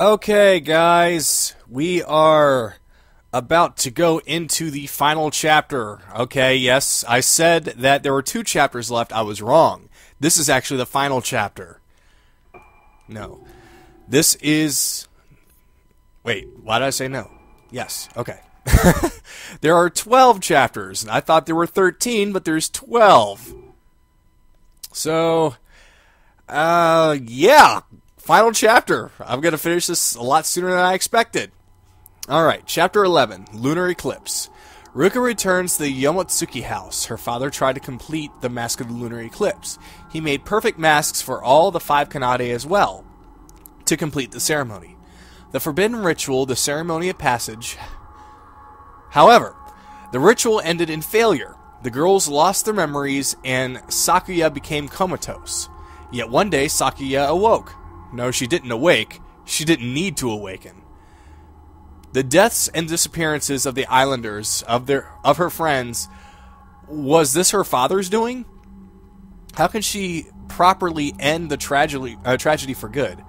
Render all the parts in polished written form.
Okay, guys, we are about to go into the final chapter. Okay, yes, I said that there were 2 chapters left. I was wrong. This is actually the final chapter. No. This is... Wait, why did I say no? Yes, okay. There are 12 chapters. I thought there were 13, but there's 12. So, yeah. Final chapter. I'm going to finish this a lot sooner than I expected. Alright, Chapter 11, Lunar Eclipse. Ruka returns to the Yamatsuki house. Her father tried to complete the Mask of the Lunar Eclipse. He made perfect masks for all the 5 Kanade as well, to complete the ceremony. The forbidden ritual, the ceremony of passage. However, the ritual ended in failure. The girls lost their memories, and Sakuya became comatose. Yet one day, Sakuya awoke. No, she didn't awake. She didn't need to awaken. The deaths and disappearances of the islanders, of her friends, was this her father's doing? How can she properly end the tragedy for good?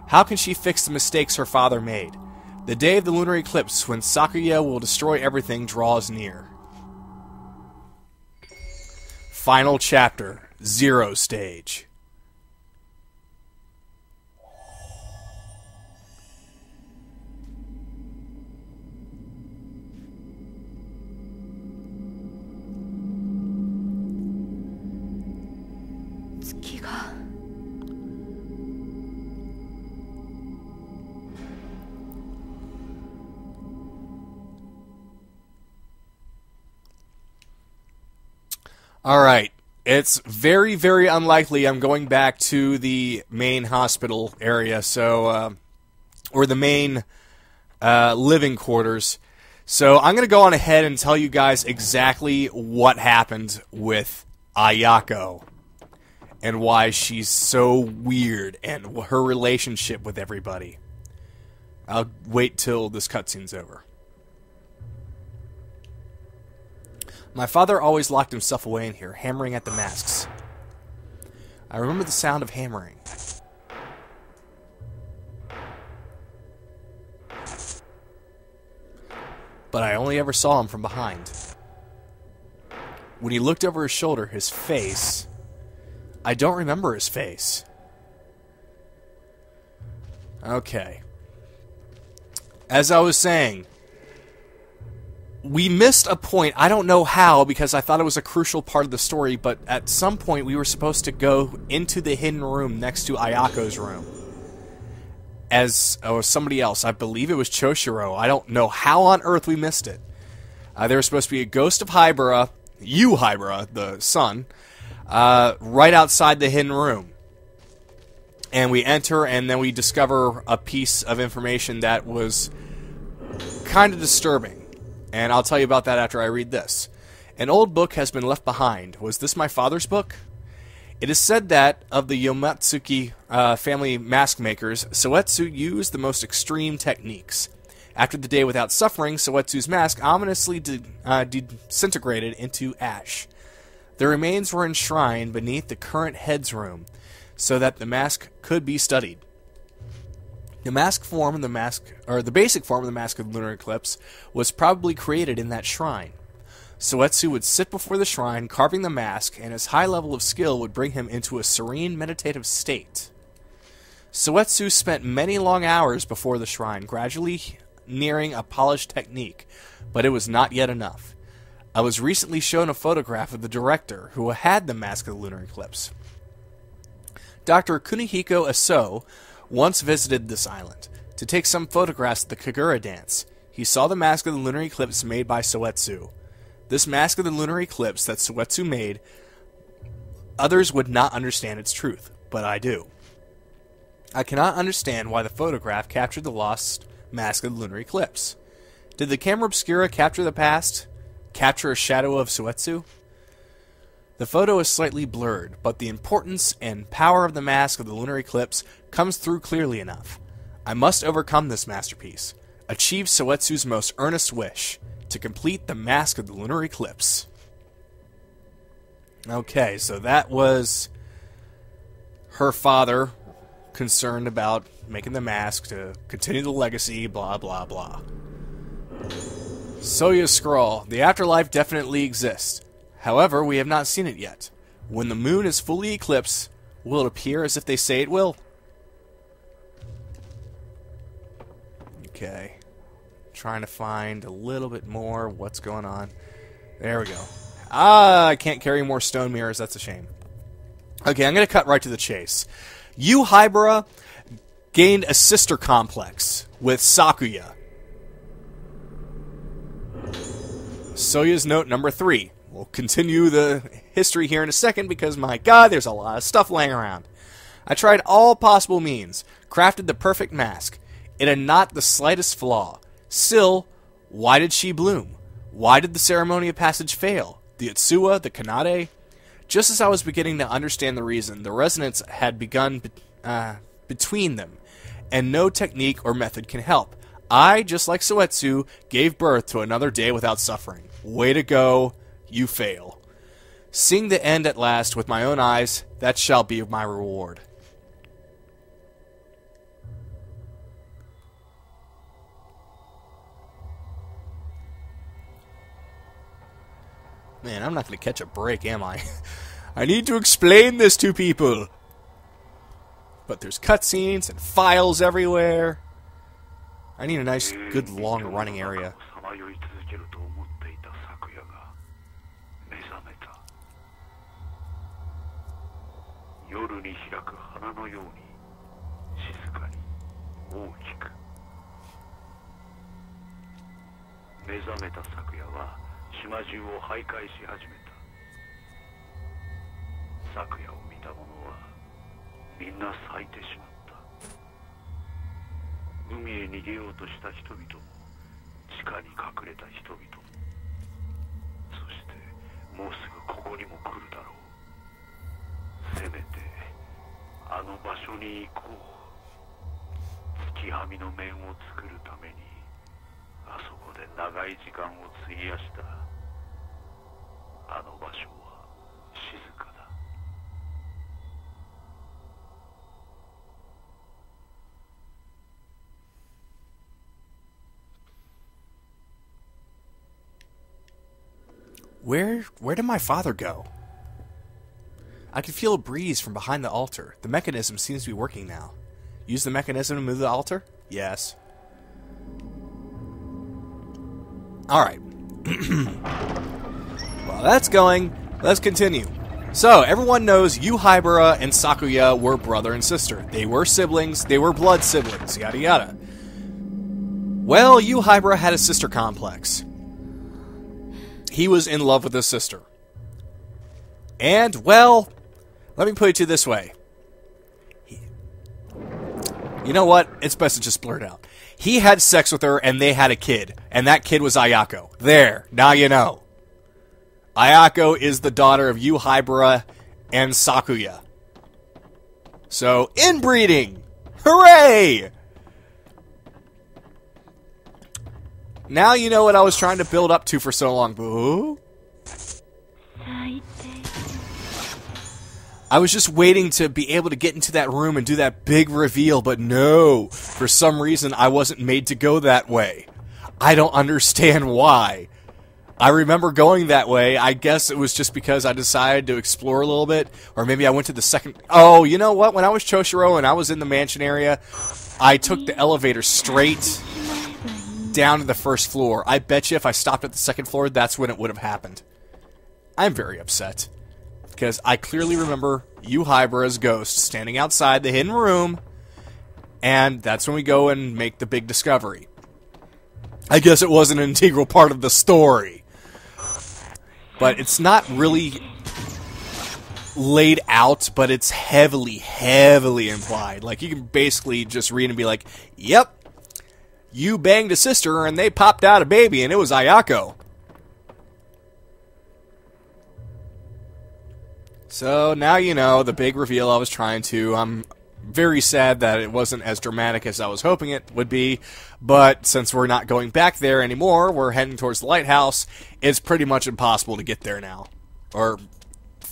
How can she fix the mistakes her father made? The day of the lunar eclipse, when Sakuya will destroy everything, draws near. Final chapter, 0 stage. Alright, it's very, very unlikely I'm going back to the main hospital area, so, or the main living quarters. So I'm going to go on ahead and tell you guys exactly what happened with Ayako, and why she's so weird, and her relationship with everybody. I'll wait till this cutscene's over. My father always locked himself away in here, hammering at the masks. I remember the sound of hammering. But I only ever saw him from behind. When he looked over his shoulder, his face... I don't remember his face. Okay. As I was saying... We missed a point, I don't know how, because I thought it was a crucial part of the story, but at some point we were supposed to go into the hidden room next to Ayako's room. As somebody else, I believe it was Choshiro. I don't know how on earth we missed it. There was supposed to be a ghost of Hybera, Hybera, the son, right outside the hidden room. And we enter, and then we discover a piece of information that was kind of disturbing. And I'll tell you about that after I read this. An old book has been left behind. Was this my father's book? It is said that, of the Yamatsuki family mask makers, Soetsu used the most extreme techniques. After the day without suffering, Soetsu's mask ominously disintegrated into ash. The remains were enshrined beneath the current head's room, so that the mask could be studied. The basic form of the Mask of the Lunar Eclipse was probably created in that shrine. Soetsu would sit before the shrine, carving the mask, and his high level of skill would bring him into a serene, meditative state. Soetsu spent many long hours before the shrine, gradually nearing a polished technique, but it was not yet enough. I was recently shown a photograph of the director, who had the Mask of the Lunar Eclipse. Dr. Kunihiko Aso once visited this island to take some photographs of the Kagura dance. He saw the Mask of the Lunar Eclipse made by Soetsu. This Mask of the Lunar Eclipse that Soetsu made, others would not understand its truth, but I do. I cannot understand why the photograph captured the lost Mask of the Lunar Eclipse. Did the camera obscura capture the past? Capture a shadow of Soetsu? The photo is slightly blurred, but the importance and power of the Mask of the Lunar Eclipse comes through clearly enough. I must overcome this masterpiece, achieve Soetsu's most earnest wish, to complete the Mask of the Lunar Eclipse. Okay, so that was her father concerned about making the mask to continue the legacy, blah, blah, blah. Soya's scroll. The afterlife definitely exists. However, we have not seen it yet. When the moon is fully eclipsed, will it appear as if they say it will? Okay. Trying to find a little bit more what's going on. There we go. Ah, I can't carry more stone mirrors. That's a shame. Okay, I'm going to cut right to the chase. Yu Hybera gained a sister complex with Sakuya. Soya's note number 3. We'll continue the history here in a second because, my god, there's a lot of stuff laying around. I tried all possible means, crafted the perfect mask. It had not the slightest flaw. Still, why did she bloom? Why did the ceremony of passage fail? The Utsuwa, the Kanade? Just as I was beginning to understand the reason, the resonance had begun between them, and no technique or method can help. I, just like Soetsu, gave birth to another day without suffering. Way to go, you fail. Seeing the end at last with my own eyes, that shall be my reward. Man, I'm not going to catch a break, am I? I need to explain this to people. But there's cutscenes and files everywhere. I need a nice, good, long-running area. Where did my father go? I can feel a breeze from behind the altar. The mechanism seems to be working now. Use the mechanism to move the altar? Yes. Alright. While that's going, let's continue. So, everyone knows Yu Hybera and Sakuya were brother and sister. They were siblings, they were blood siblings, yada yada. Well, Yu Hybera had a sister complex. He was in love with his sister. And, well, let me put it to you this way. You know what? It's best to just blurt out. He had sex with her, and they had a kid. And that kid was Ayako. There. Now you know. Ayako is the daughter of Yu Hybera and Sakuya. So, inbreeding! Hooray! Now you know what I was trying to build up to for so long. Boo! I was just waiting to be able to get into that room and do that big reveal, but no. For some reason, I wasn't made to go that way. I don't understand why. I remember going that way. I guess it was just because I decided to explore a little bit. Or maybe I went to the second... Oh, you know what? When I was Choshiro and I was in the mansion area, I took the elevator straight down to the first floor. I bet you if I stopped at the second floor, that's when it would have happened. I'm very upset. Because I clearly remember Yu Hybera's ghost standing outside the hidden room, and that's when we go and make the big discovery. I guess it was an integral part of the story. But it's not really laid out, but it's heavily, heavily implied. Like, you can basically just read and be like, yep, you banged a sister and they popped out a baby and it was Ayako. So now you know the big reveal I was trying to. I'm very sad that it wasn't as dramatic as I was hoping it would be, but since we're not going back there anymore, we're heading towards the lighthouse, it's pretty much impossible to get there now. Or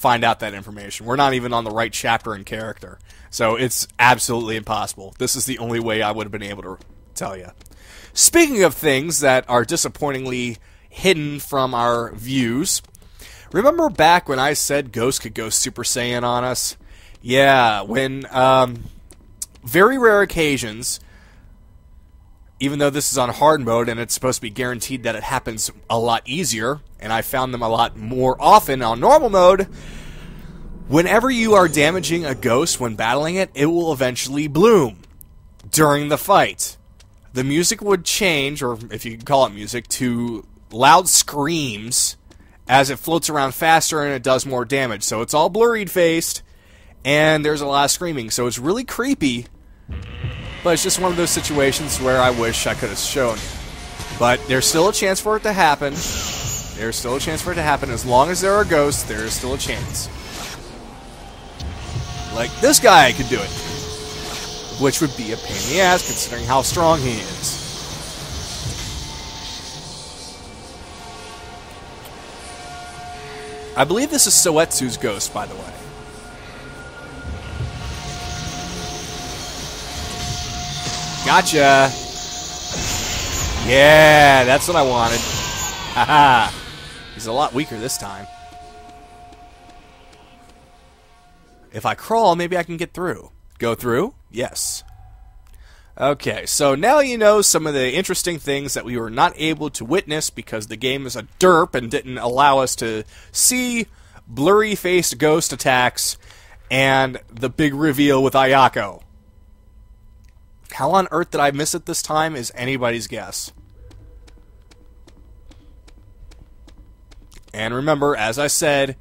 find out that information. We're not even on the right chapter and character. So it's absolutely impossible. This is the only way I would have been able to tell you. Speaking of things that are disappointingly hidden from our views, remember back when I said Ghost could go Super Saiyan on us? Yeah, when very rare occasions, even though this is on hard mode and it's supposed to be guaranteed that it happens a lot easier, and I found them a lot more often on normal mode, whenever you are damaging a ghost when battling it, it will eventually bloom during the fight. The music would change, or if you can call it music, to loud screams as it floats around faster and it does more damage. So it's all blurry-faced, and there's a lot of screaming. So it's really creepy, but it's just one of those situations where I wish I could have shown you. But there's still a chance for it to happen. There's still a chance for it to happen. As long as there are ghosts, there is still a chance. Like this guy could do it, which would be a pain in the ass considering how strong he is. I believe this is Soetsu's ghost, by the way. Gotcha! Yeah, that's what I wanted. Haha! He's a lot weaker this time. If I crawl, maybe I can get through. Go through? Yes. Okay, so now you know some of the interesting things that we were not able to witness because the game is a derp and didn't allow us to see blurry-faced ghost attacks and the big reveal with Ayako. How on earth did I miss it this time is anybody's guess. And remember, as I said,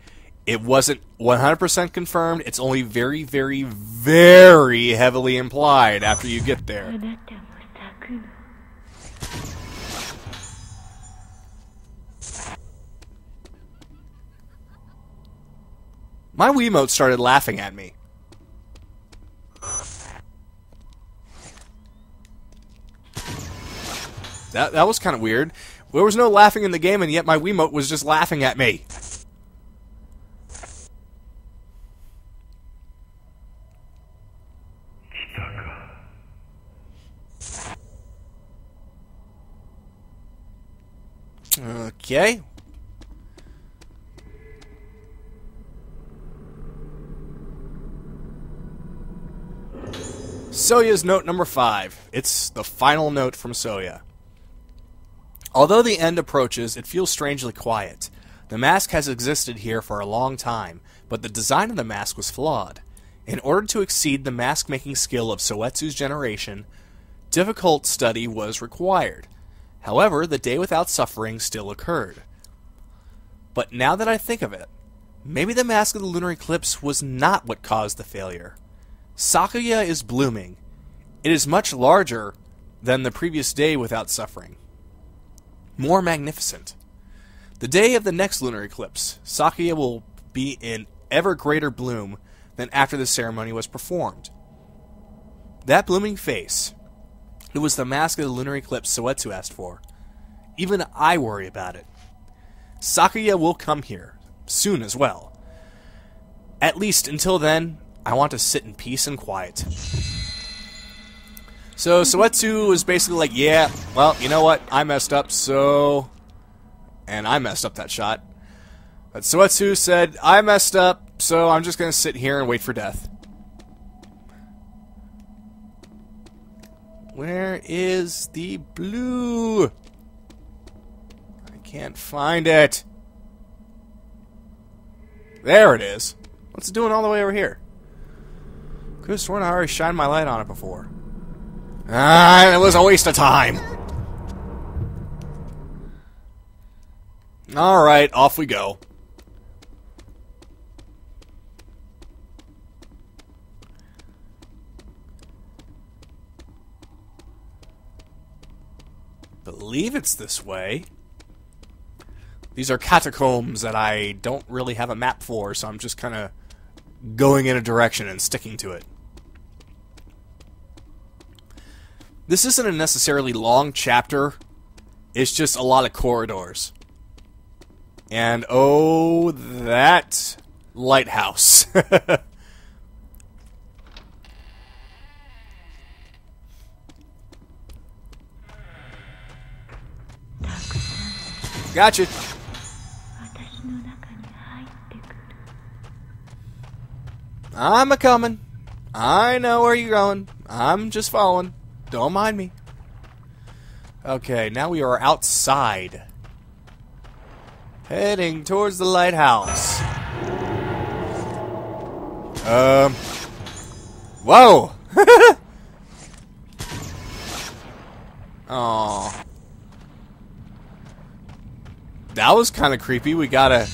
it wasn't 100% confirmed. It's only very, very, very heavily implied after you get there. My Wiimote started laughing at me. That was kind of weird. There was no laughing in the game, and yet my Wiimote was just laughing at me. Okay. Soya's note number 5. It's the final note from Soya. Although the end approaches, it feels strangely quiet. The mask has existed here for a long time, but the design of the mask was flawed. In order to exceed the mask-making skill of Soetsu's generation, difficult study was required. However, the day without suffering still occurred. But now that I think of it, maybe the mask of the lunar eclipse was not what caused the failure. Sakuya is blooming. It is much larger than the previous day without suffering. More magnificent. The day of the next lunar eclipse, Sakuya will be in ever greater bloom than after the ceremony was performed. That blooming face, it was the mask of the lunar eclipse Soetsu asked for. Even I worry about it. Sakuya will come here, soon as well. At least until then, I want to sit in peace and quiet. So Soetsu was basically like, yeah, well, you know what, I messed up, so... And I messed up that shot. But Soetsu said, I messed up, so I'm just going to sit here and wait for death. Where is the blue? I can't find it. There it is. What's it doing all the way over here? Could have sworn I already shined my light on it before. Ah, it was a waste of time. Alright, off we go. Believe it's this way. These are catacombs that I don't really have a map for, so I'm just kind of going in a direction and sticking to it. This isn't a necessarily long chapter. It's just a lot of corridors. And oh, that lighthouse. Gotcha. I'm a-coming. I know where you're going. I'm just following. Don't mind me. Okay, now we are outside. Heading towards the lighthouse. Whoa! Aw. That was kind of creepy. We gotta...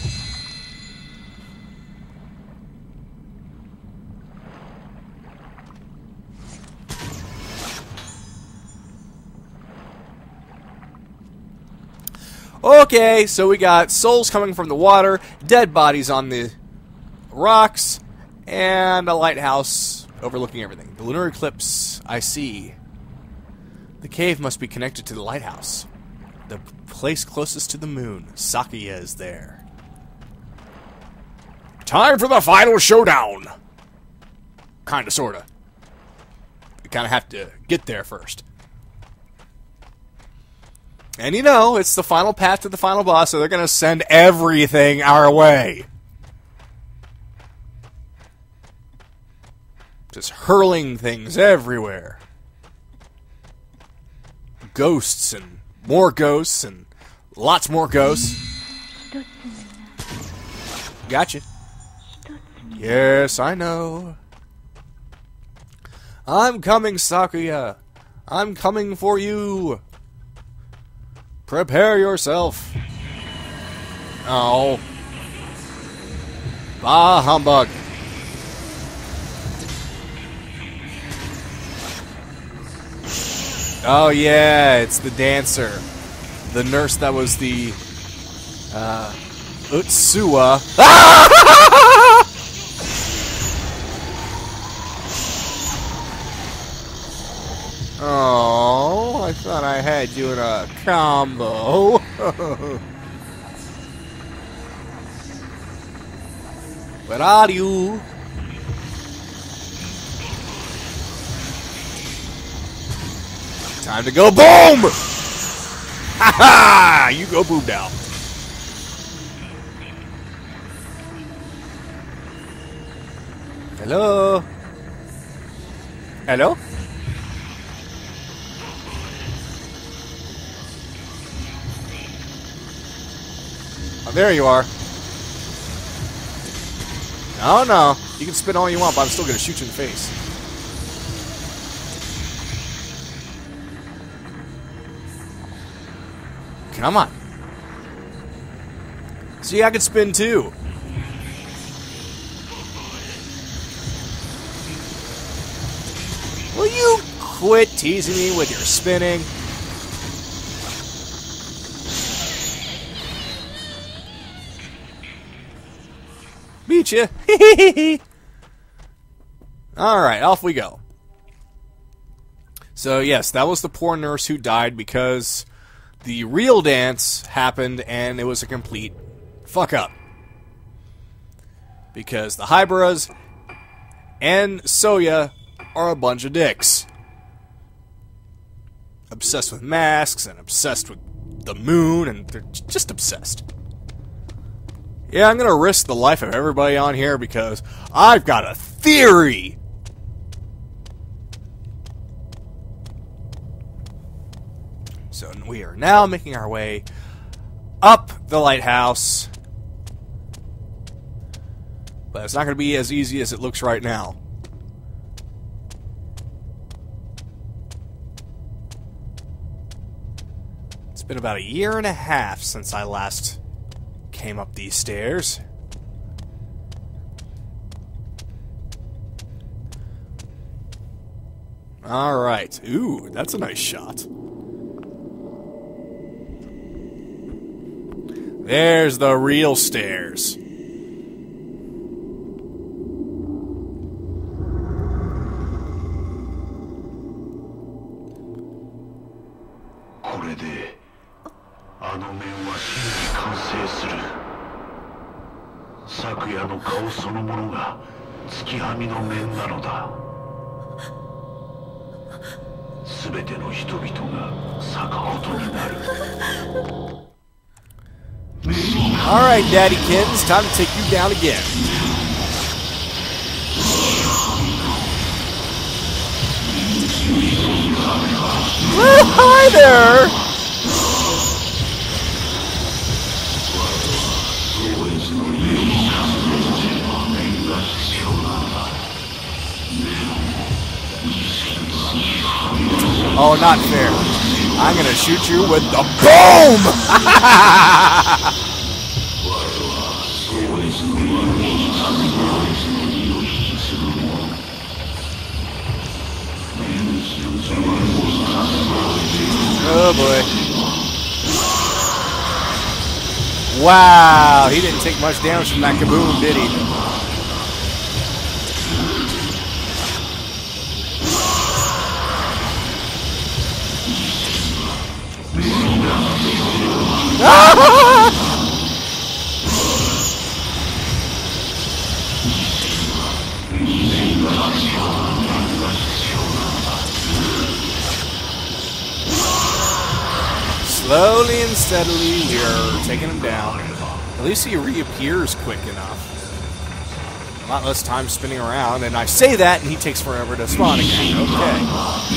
Okay, so we got souls coming from the water, dead bodies on the rocks, and a lighthouse overlooking everything. The lunar eclipse, I see. The cave must be connected to the lighthouse. The place closest to the moon. Sakuya is there. Time for the final showdown! Kinda, sorta. We kinda have to get there first. And you know, it's the final path to the final boss, so they're gonna send everything our way. Just hurling things everywhere. Ghosts and lots more ghosts. Gotcha. Yes, I know. I'm coming, Sakuya. I'm coming for you. Prepare yourself. Oh. Bah humbug. Oh yeah, it's the dancer. The nurse that was the Utsuwa. Oh, I thought I had you in a combo. Where are you? Time to go boom! Ha ha! You go boom now. Hello? Hello? Oh, there you are. Oh no. You can spin all you want, but I'm still gonna shoot you in the face. Come on. See, I can spin too. Will you quit teasing me with your spinning? Beat you. Alright, off we go. So, yes, that was the poor nurse who died because the real dance happened and it was a complete fuck up. Because the Hyberas and Soya are a bunch of dicks. Obsessed with masks and obsessed with the moon, and they're just obsessed. Yeah, I'm gonna risk the life of everybody on here because I've got a theory! So we are now making our way up the lighthouse. But it's not gonna be as easy as it looks right now. It's been about 1.5 years since I last came up these stairs. Alright. Ooh, that's a nice shot. There's the real stairs. 昨夜の顔そのものが月はみの面なのだ。すべての人々が咲くことになる。Alright, Daddykins, time to take you down again. Well, hi there! Oh, not fair. I'm gonna shoot you with the boom! Oh boy. Wow, he didn't take much damage from that kaboom, did he? Slowly and steadily, we are taking him down. At least he reappears quick enough. A lot less time spinning around, and I say that, and he takes forever to spawn again. Okay.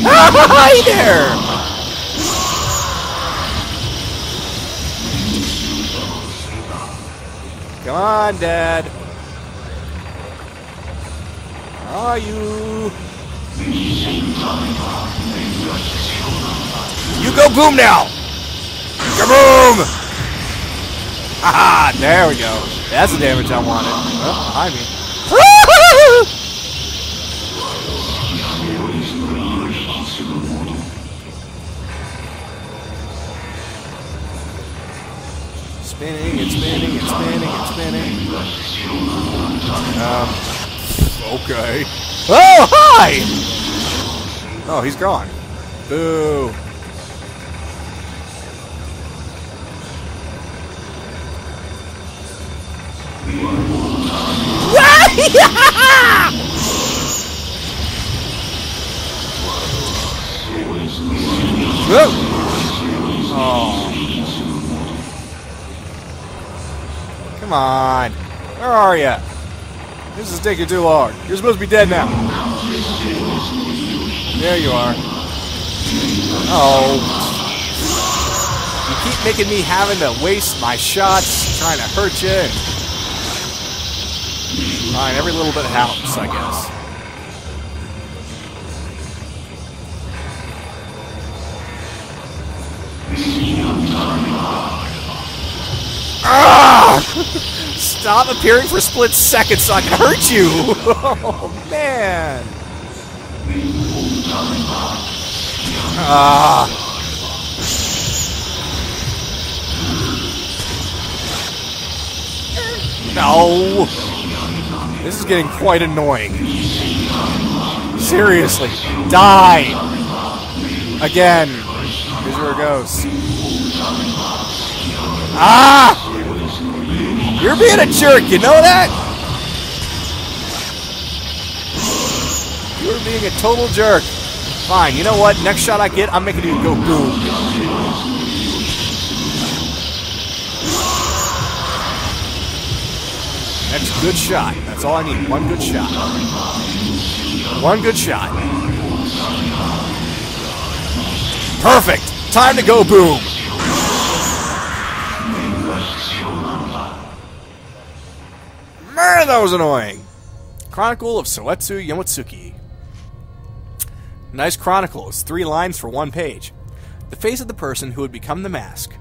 Hi there! Come on, Dad. Where are you? You go boom now! Kaboom! Haha, there we go. That's the damage I wanted. Oh, behind me. Spinning and spinning and spinning and spinning. Okay. Oh, hi! Oh, he's gone. Boo. Oh. Come on. Where are you? This is taking too long. You're supposed to be dead now. There you are. Oh. You keep making me having to waste my shots trying to hurt you. Fine, every little bit helps, I guess. Ah! Stop appearing for a split second so I can hurt you! Oh, man! Ah! No! This is getting quite annoying. Seriously, die! Again. Here's where it goes. Ah! You're being a jerk, you know that? You're being a total jerk. Fine, you know what? Next shot I get, I'm making you go boom. Next good shot. That's all I need. One good shot. One good shot. Perfect! Time to go boom! Man, that was annoying. Chronicle of Soetsu Yamatsuki. Nice chronicle. It's 3 lines for 1 page. The face of the person who would become the mask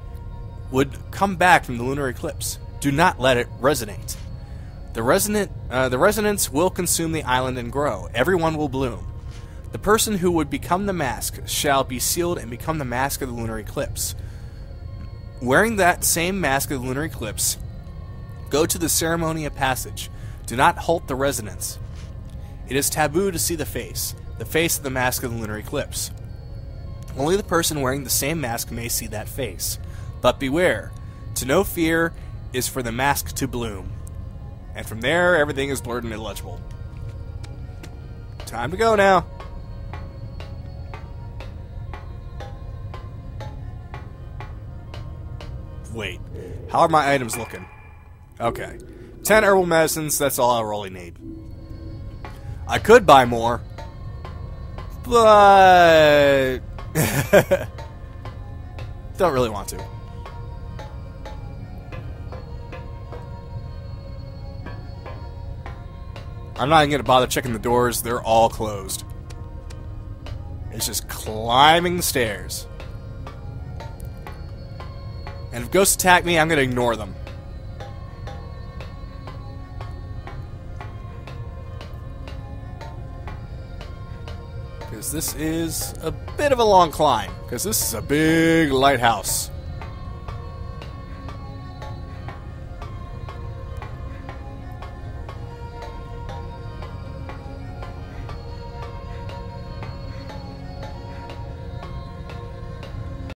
would come back from the lunar eclipse. Do not let it resonate. The resonance will consume the island and grow. Everyone will bloom. The person who would become the mask shall be sealed and become the mask of the lunar eclipse. Wearing that same mask of the lunar eclipse, go to the ceremony of passage. Do not halt the resonance. It is taboo to see the face of the mask of the lunar eclipse. Only the person wearing the same mask may see that face. But beware, to know fear is for the mask to bloom. And from there, everything is blurred and illegible. Time to go now. Wait, how are my items looking? Okay. 10 herbal medicines, that's all I really need. I could buy more, but don't really want to. I'm not even going to bother checking the doors. They're all closed. It's just climbing the stairs. And if ghosts attack me, I'm going to ignore them. Because this is a bit of a long climb. Because this is a big lighthouse.